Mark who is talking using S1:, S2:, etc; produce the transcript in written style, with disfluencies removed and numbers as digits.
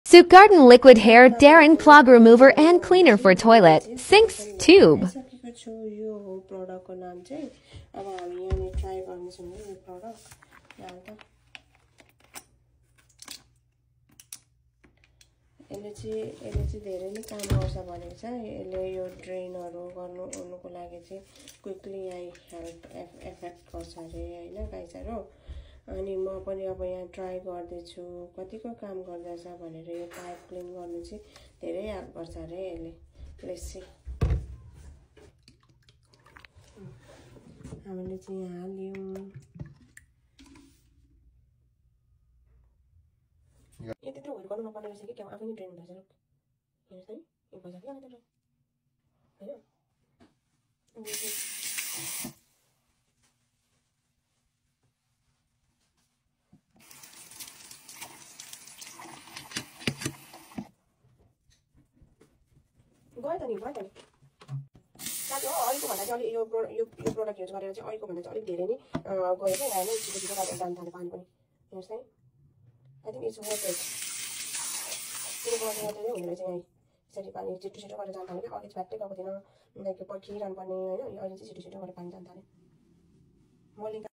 S1: Suit Garden Liquid Hair Darren Clog Remover and Cleaner for Toilet, Sinks, Tube.
S2: यो हो प्रोडक्टको नाम चाहिँ अब हामी यहाँ ट्राई गर्नेछौँ यो प्रोडक्ट यहाँ त यसले चाहिँ धेरै नै काम गर्छ भनेको छ यसले यो ड्रेनहरु गर्नुको लागि चाहिँ क्विकली हेल्प इफेक्ट गर्छ रे हैन गाइसहरु अनि म पनि अब यहाँ ट्राई गर्दै छु कतिको काम गर्दैछ भनेर यो पाइप क्लिन गर्नु चाहिँ धेरै हेल्प गर्छ रे यसले लेट्स सी हामीले चाहिँ यहाँ हाल्यौं यो त्यत्रो भएर गर्नु नपर्ने रहेछ कि क्या आफै नै ड्रेन भन्छ रुक हेर्छ है यो भन्छ कि अन्त हैन गयो त नि साथै हो अहिलेको भन्दा चाहिँ अलि यो प्रोडक्ट युज गरेर चाहिँ अहिलेको भन्दा चाहिँ अलिक धेरै नै गयो क्या हैन छिटो गरेर जान थाल्यो पानी पनि हेर्छ है I think it's worth it त्यो गर्नु चाहिँ हुँदैन चाहिँ यसरी पानी छिटो गरेर जान थाल्यो क्या अघि फ्याक्टै गएको थिएन लाइक पर्खिरहनु पर्ने हैन अहिले चाहिँ छिटो गरेर पानी जान थाल्यो म